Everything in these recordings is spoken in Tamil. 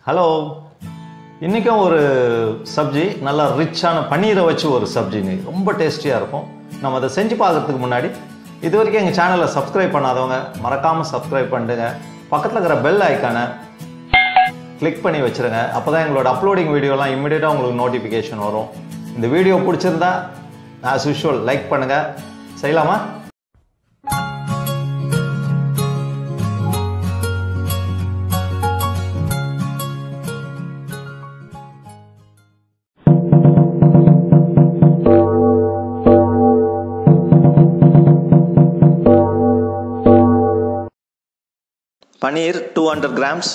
ஹலோ, இன்றைக்கும் ஒரு சப்ஜி நல்லா ரிச்சான பன்னீரை வச்சு ஒரு சப்ஜிங்க ரொம்ப டேஸ்டியாக இருக்கும். நம்ம அதை செஞ்சு பார்க்குறதுக்கு முன்னாடி இது வரைக்கும் எங்கள் சேனலை சப்ஸ்கிரைப் பண்ணாதவங்க மறக்காமல் சப்ஸ்கிரைப் பண்ணிடுங்க. பக்கத்தில் இருக்கிற பெல் ஐக்கானை கிளிக் பண்ணி வச்சுருங்க. அப்போ தான் எங்களோட அப்லோடிங் வீடியோலாம் இம்மிடியேட்டாக உங்களுக்கு நோட்டிஃபிகேஷன் வரும். இந்த வீடியோ பிடிச்சிருந்தா ஆஸ் யூஷுவல் லைக் பண்ணுங்கள். செய்யலாமா? Paneer 200 grams,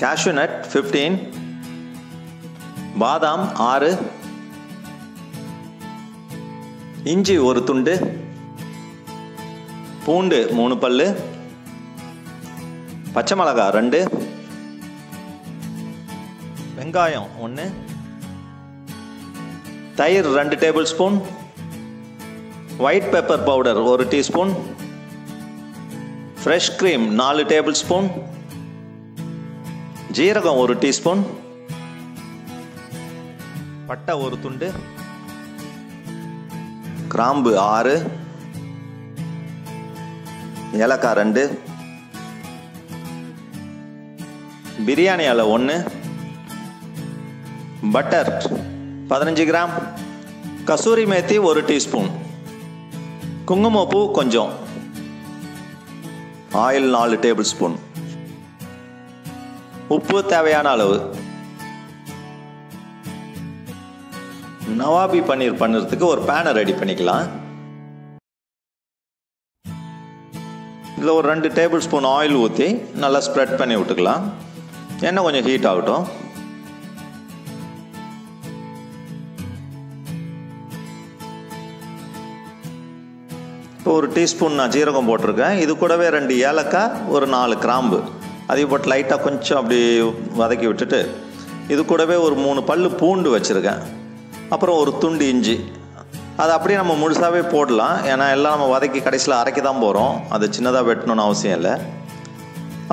cashew nut 15, பாதாம் 6, இஞ்சி ஒரு துண்டு, பூண்டு 3 பல்லு, பச்சை மிளகாய் 2, வெங்காயம் 1, தயிர் 2 table spoon, white pepper powder 1 teaspoon, fresh cream 4 table spoon, ஜீரகம் 1 டீஸ்பூன், பட்டை 1 துண்டு, கிராம்பு 6, ஏலக்காய் 2, பிரியாணி இலை 1, butter 15 gram, kasuri methi 1 teaspoon, குங்குமப்பூ கொஞ்சம், ஆயில் 4 டேபிள் ஸ்பூன், உப்பு தேவையான அளவு. நவாபி பன்னீர் பண்ணுறதுக்கு ஒரு பேனை ரெடி பண்ணிக்கலாம். இதில் ஒரு 2 டேபிள் ஸ்பூன் ஆயில் ஊற்றி நல்லா ஸ்ப்ரெட் பண்ணி விட்டுக்கலாம். எண்ணெய் கொஞ்சம் ஹீட் ஆகட்டும். இப்போ ஒரு டீஸ்பூன் நான் ஜீரகம் போட்டிருக்கேன். இது கூடவே 2 ஏலக்காய், ஒரு 4 கிராம்பு அதையும் போட்டு லைட்டாக கொஞ்சம் அப்படி வதக்கி விட்டுட்டு இது கூடவே ஒரு 3 பல்லு பூண்டு வச்சுருக்கேன். அப்புறம் ஒரு துண்டு இஞ்சி. அதை அப்படியே நம்ம முழுசாகவே போடலாம். ஏன்னா எல்லாம் நம்ம வதக்கி கடைசியில் அரைக்க தான் போகிறோம். அது சின்னதாக வெட்டணும்னு அவசியம் இல்லை.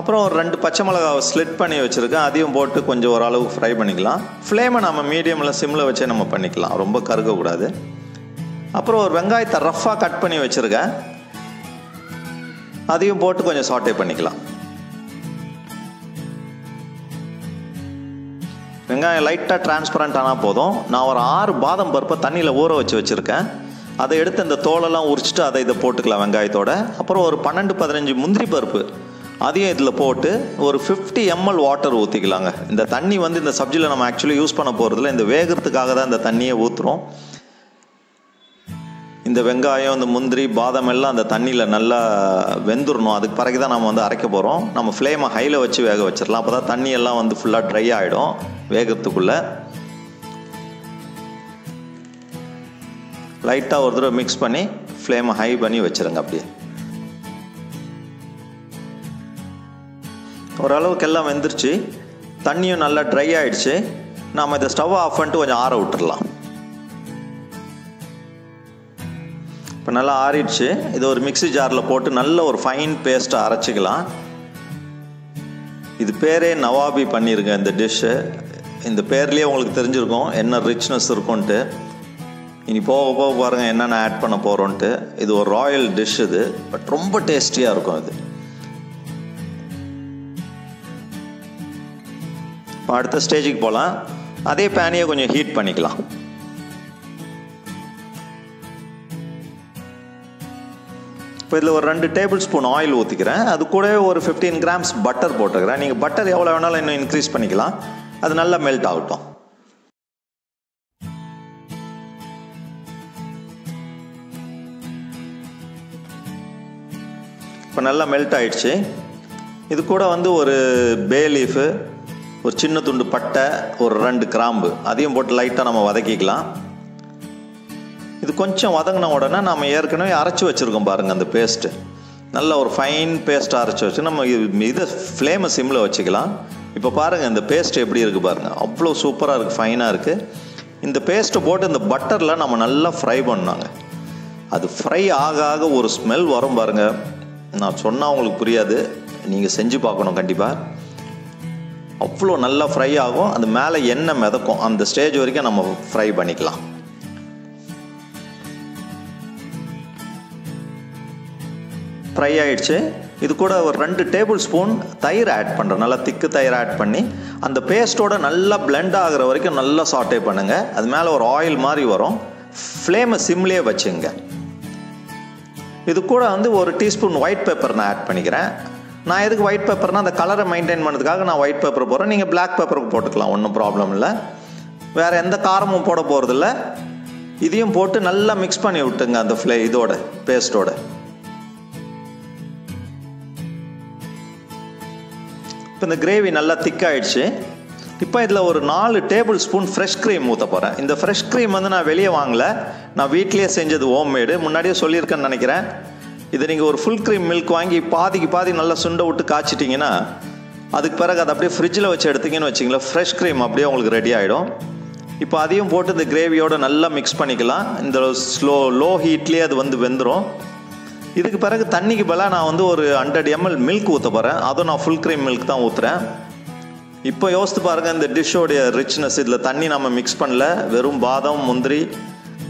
அப்புறம் ஒரு 2 பச்சை மிளகாவை ஸ்லிட் பண்ணி வச்சுருக்கேன். அதையும் போட்டு கொஞ்சம் ஓரளவுக்கு ஃப்ரை பண்ணிக்கலாம். ஃப்ளேமை நம்ம மீடியமில் சிம்மில் வச்சே நம்ம பண்ணிக்கலாம், ரொம்ப கருகக்கூடாது. அப்புறம் ஒரு வெங்காயத்தை ரஃப்பாக கட் பண்ணி வச்சுருக்கேன். அதையும் போட்டு கொஞ்சம் சாட்டே பண்ணிக்கலாம். வெங்காயம் லைட்டாக டிரான்ஸ்பரண்ட் ஆனால் போதும். நான் ஒரு 6 பாதாம் பருப்பை தண்ணியில் ஊற வச்சுருக்கேன். அதை எடுத்து இந்த தோலெல்லாம் உரிச்சிட்டு அதை இதை போட்டுக்கலாம் வெங்காயத்தோட. அப்புறம் ஒரு 12-15 முந்திரி பருப்பு அதையும் இதில் போட்டு ஒரு 50 ml வாட்டர் ஊற்றிக்கலாங்க. இந்த தண்ணி இந்த சப்ஜியில் நம்ம ஆக்சுவலி யூஸ் பண்ண போகிறதில்ல, இந்த வேகிறதுக்காக தான் இந்த தண்ணியை ஊற்றுறோம். இந்த வெங்காயம், இந்த முந்திரி, பாதாம் எல்லாம் அந்த தண்ணியில் நல்லா வெந்துடணும். அதுக்கு பிறகு தான் நம்ம அரைக்க போகிறோம். நம்ம ஃப்ளேமை ஹையில் வச்சு வேக வச்சிடலாம். அப்போ தான் தண்ணி எல்லாம் ஃபுல்லாக ட்ரை ஆகிடும் வேகிறதுக்குள்ளே. லைட்டாக ஒரு தடவை மிக்ஸ் பண்ணி ஃப்ளேமை ஹை பண்ணி வச்சுருங்க. அப்படியே ஓரளவுக்கு எல்லாம் வெந்துருச்சு. தண்ணியும் நல்லா ட்ரை ஆகிடுச்சு. நாம் இதை ஸ்டவ் ஆஃப் பண்ணிட்டு கொஞ்சம் ஆற விட்டுடலாம். இப்போ நல்லா ஆறிடுச்சு. இதை ஒரு மிக்ஸி ஜாரில் போட்டு நல்ல ஒரு ஃபைன் பேஸ்ட்டை அரைச்சிக்கலாம். இது பேரே நவாபி பன்னீருங்க இந்த டிஷ்ஷு. இந்த பேர்லேயே உங்களுக்கு தெரிஞ்சிருக்கும் என்ன ரிச்னஸ் இருக்கும்ன்ட்டு. இனி போக போக பாருங்கள் என்னென்ன ஆட் பண்ண போகிறோன்ட்டு. இது ஒரு ராயல் டிஷ் இது, பட் ரொம்ப டேஸ்டியாக இருக்கும் இது. இப்போ அடுத்த ஸ்டேஜுக்கு போகலாம். அதே பேனையை கொஞ்சம் ஹீட் பண்ணிக்கலாம். இப்போ இதில் ஒரு 2 டேபிள் ஸ்பூன் ஆயில் ஊற்றிக்கிறேன். அது கூடவே ஒரு 15 கிராம்ஸ் பட்டர் போட்டுக்கிறேன். நீங்கள் பட்டர் எவ்வளோ வேணாலும் இன்னும் இன்க்ரீஸ் பண்ணிக்கலாம். அது நல்லா மெல்ட் ஆகட்டும். இப்போ நல்லா மெல்ட் ஆகிடுச்சு. இது கூட ஒரு பே லீஃபு, ஒரு சின்ன துண்டு பட்டை, ஒரு 2 கிராம்பு அதையும் போட்டு லைட்டாக நம்ம வதக்கிக்கலாம். இது கொஞ்சம் வதங்கின உடனே நம்ம ஏற்கனவே அரைச்சி வச்சுருக்கோம் பாருங்கள் அந்த பேஸ்ட்டு. நல்ல ஒரு ஃபைன் பேஸ்ட்டாக அரைச்சி வச்சு நம்ம இதை ஃப்ளேமை சிம்மில் வச்சுக்கலாம். இப்போ பாருங்கள் இந்த பேஸ்ட் எப்படி இருக்குது பாருங்கள், அவ்வளோ சூப்பராக இருக்குது, ஃபைனாக இருக்குது. இந்த பேஸ்ட்டை போட்டு இந்த பட்டரில் நம்ம நல்லா ஃப்ரை பண்ணாங்க. அது ஃப்ரை ஆக ஆக ஒரு ஸ்மெல் வரும் பாருங்கள். நான் சொன்னால் உங்களுக்கு புரியாது, நீங்கள் செஞ்சு பார்க்கணும் கண்டிப்பாக. அவ்வளோ நல்லா ஃப்ரை ஆகும். அது மேலே எண்ணெய் மிதக்கும். அந்த ஸ்டேஜ் வரைக்கும் நம்ம ஃப்ரை பண்ணிக்கலாம். ஃப்ரை ஆகிடுச்சு. இது கூட ஒரு 2 டேபிள் ஸ்பூன் தயிர் ஆட் பண்ணுறேன். நல்லா திக்கு தயிர் ஆட் பண்ணி அந்த பேஸ்ட்டோட நல்லா பிளெண்ட் ஆகிற வரைக்கும் நல்லா சாட்டே பண்ணுங்கள். அது மேலே ஒரு ஆயில் மாதிரி வரும். ஃப்ளேமை சிம்லேயே வச்சுங்க. இது கூட வந்து ஒரு டீஸ்பூன் ஒயிட் பெப்பர் நான் ஆட் பண்ணிக்கிறேன். நான் எதுக்கு ஒயிட் பெப்பர்னால் அந்த கலரை மெயின்டைன் பண்ணுறதுக்காக நான் ஒயிட் பெப்பர் போடுறேன். நீங்கள் பிளாக் பெப்பருக்கு போட்டுக்கலாம், ஒன்றும் ப்ராப்ளம் இல்லை. வேறு எந்த காரமும் போட போகிறதில்ல. இதையும் போட்டு நல்லா மிக்ஸ் பண்ணி விட்டுங்க அந்த இதோட பேஸ்ட்டோட. இப்போ இந்த கிரேவி நல்லா திக்காயிடுச்சு. இப்போ இதில் ஒரு 4 டேபிள் ஸ்பூன் ஃப்ரெஷ் க்ரீம் ஊற்ற போகிறேன். இந்த ஃப்ரெஷ் க்ரீம் வந்து நான் வெளியே வாங்கலை, நான் வீட்லேயே செஞ்சது, ஹோம்மேடு. முன்னாடியே சொல்லியிருக்கேன்னு நினைக்கிறேன். இது நீங்கள் ஒரு ஃபுல் க்ரீம் மில்க் வாங்கி பாதிக்கு பாதி நல்லா சுண்டை விட்டு காய்ச்சிட்டிங்கன்னா அதுக்கு பிறகு அதை அப்படியே ஃப்ரிட்ஜில் வச்சு எடுத்திங்கன்னு வச்சிங்களேன், ஃப்ரெஷ் க்ரீம் அப்படியே உங்களுக்கு ரெடி ஆகிடும். இப்போ அதையும் போட்டு இந்த கிரேவியோடு நல்லா மிக்ஸ் பண்ணிக்கலாம். இந்த லோ ஹீட்லேயே அது வந்து வெந்துடும். இதுக்கு பிறகு தண்ணிக்கு பதிலாக நான் வந்து ஒரு 100 ml மில்க் ஊற்ற போகிறேன். அதுவும் நான் ஃபுல் க்ரீம் மில்க் தான் ஊற்றுறேன். இப்போ யோசித்து பாருங்கள், இந்த டிஷ்ஷோடைய ரிச்னஸ். இதில் தண்ணி நம்ம மிக்ஸ் பண்ணல, வெறும் பாதாம், முந்திரி,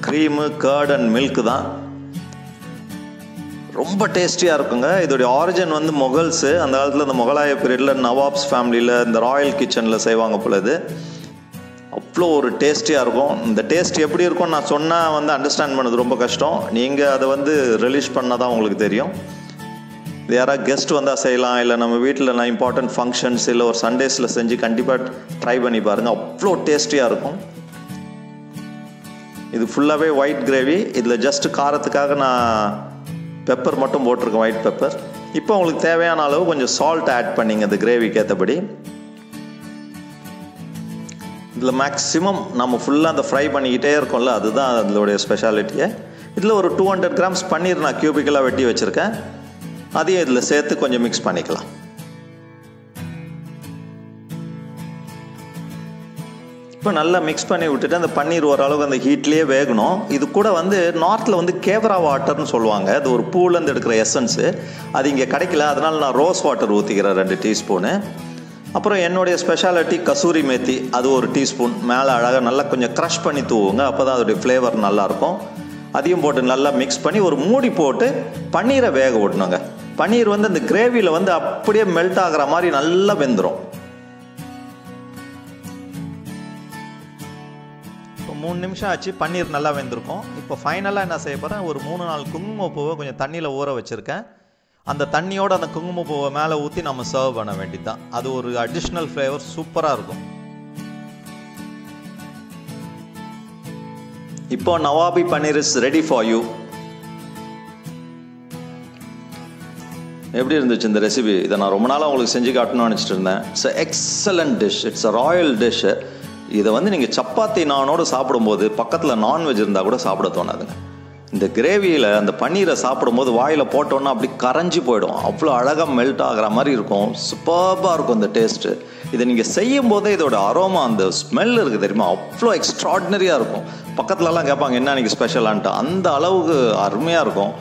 க்ரீமு, கர்ட் அண்ட் மில்க் தான். ரொம்ப டேஸ்டியாக இருக்குங்க. இதோடைய ஆரிஜின் வந்து முகல்ஸு. அந்த காலத்தில் இந்த முகலாய பீரியடில் நவாப்ஸ் ஃபேமிலியில் இந்த ராயல் கிச்சனில் செய்வாங்க போல. இது அவ்வளோ ஒரு டேஸ்டியாக இருக்கும். இந்த டேஸ்ட் எப்படி இருக்கும்னு நான் சொன்னால் வந்து அண்டர்ஸ்டாண்ட் பண்ணது ரொம்ப கஷ்டம். நீங்கள் அதை வந்து ரிலீஸ் பண்ணால் தான் உங்களுக்கு தெரியும். இது யாராவது கெஸ்ட் வந்தால் செய்யலாம், இல்லை நம்ம வீட்டில் நான் இம்பார்ட்டன்ட் ஃபங்க்ஷன்ஸ் இல்லை ஒரு சண்டேஸில் செஞ்சு கண்டிப்பாக ட்ரை பண்ணி பாருங்கள். அவ்வளோ டேஸ்டியாக இருக்கும். இது ஃபுல்லாகவே ஒயிட் கிரேவி. இதில் ஜஸ்ட் காரத்துக்காக நான் பெப்பர் மட்டும் போட்டிருக்கேன், ஒயிட் பெப்பர். இப்போ உங்களுக்கு தேவையான அளவு கொஞ்சம் சால்ட் ஆட் பண்ணிங்க இந்த கிரேவிக்கு ஏற்றபடி. இதில் மேக்ஸிமம் நம்ம ஃபுல்லாக அந்த ஃப்ரை பண்ணிக்கிட்டே இருக்கோம்ல, அதுதான் அதோடைய ஸ்பெஷாலிட்டியே. இதில் ஒரு 200 grams பன்னீர் நான் கியூபிக்கலாக வெட்டி வச்சுருக்கேன். அதையும் இதில் சேர்த்து கொஞ்சம் மிக்ஸ் பண்ணிக்கலாம். இப்போ நல்லா மிக்ஸ் பண்ணி விட்டுட்டு அந்த பன்னீர் ஓரளவுக்கு அந்த ஹீட்லேயே வேகணும். இது கூட வந்து நார்த்தில் வந்து கேவரா வாட்டர்னு சொல்லுவாங்க. அது ஒரு பூலேருந்து எடுக்கிற எசன்ஸு. அது இங்கே கிடைக்கல, அதனால் நான் ரோஸ் வாட்டர் ஊற்றிக்கிறேன் 2 டீஸ்பூனு. அப்புறம் என்னுடைய ஸ்பெஷாலிட்டி கசூரி மேத்தி, அது ஒரு டீஸ்பூன் மேலே அழகாக நல்லா கொஞ்சம் க்ரஷ் பண்ணி தூவுங்க. அப்போ தான் அதோடைய ஃப்ளேவர் நல்லாயிருக்கும். அதையும் போட்டு நல்லா மிக்ஸ் பண்ணி ஒரு மூடி போட்டு பன்னீரை வேக விடணுங்க. பன்னீர் வந்து அந்த கிரேவியில் வந்து அப்படியே மெல்ட் ஆகிற மாதிரி நல்லா வெந்துடும். இப்போ 3 நிமிஷம் ஆச்சு, பன்னீர் நல்லா வெந்திருக்கும். இப்போ ஃபைனலாக என்ன செய்ய போகிறேன், ஒரு 3-4 குங்குமப்பூவை கொஞ்சம் தண்ணியில் ஊற வச்சுருக்கேன். அந்த தண்ணியோட அந்த குங்குமப்பூவை மேலே ஊற்றி நம்ம சர்வ் பண்ண வேண்டியதுதான். அது ஒரு அடிஷ்னல் ஃப்ளேவர் சூப்பராக இருக்கும். இப்போ நவாபி பன்னீர் இஸ் ரெடி ஃபார் யூ. எப்படி இருந்துச்சு இந்த ரெசிபி? இதை நான் ரொம்ப நாளாக உங்களுக்கு செஞ்சு காட்டணும்னு நினச்சிட்டு இருந்தேன். It's excellent dish. It's a Royal dish. இதை வந்து நீங்கள் சப்பாத்தி நானோடு சாப்பிடும்போது பக்கத்தில் நான்வெஜ் இருந்தால் கூட சாப்பிட தோணாதுங்க. இந்த கிரேவியில் அந்த பன்னீரை சாப்பிடும்போது வாயில் போட்டோன்னா அப்படி கரைஞ்சி போயிடும். அவ்வளோ அழகாக மெல்ட் ஆகிற மாதிரி இருக்கும். சூப்பராக இருக்கும் இந்த டேஸ்ட்டு. இதை நீங்கள் செய்யும் போதே இதோட அரோமா, அந்த ஸ்மெல் இருக்குது தெரியுமா, அவ்வளோ எக்ஸ்ட்ராடினரியாக இருக்கும். பக்கத்துலலாம் கேட்பாங்க என்ன அன்றைக்கி ஸ்பெஷலான்ட்டு. அந்த அளவுக்கு அருமையாக இருக்கும்.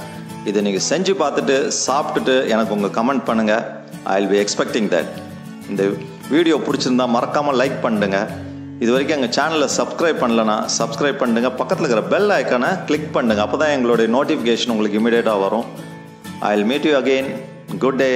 இதை நீங்கள் செஞ்சு பார்த்துட்டு சாப்பிட்டுட்டு எனக்கு உங்கள் கமெண்ட் பண்ணுங்கள். I will be expecting that. இந்த வீடியோ பிடிச்சிருந்தா மறக்காமல் லைக் பண்ணுங்க. இது வரைக்கும் எங்கள் சேனலை சப்ஸ்கிரைப் பண்ணலன்னா சப்ஸ்கிரைப் பண்ணுங்க. பக்கத்தில் இருக்கிற பெல் ஐக்கானை கிளிக் பண்ணுங்கள். அப்போ தான் எங்களுடைய நோட்டிஃபிகேஷன் உங்களுக்கு இமீடியட்டாக வரும். I will meet you again. Good day.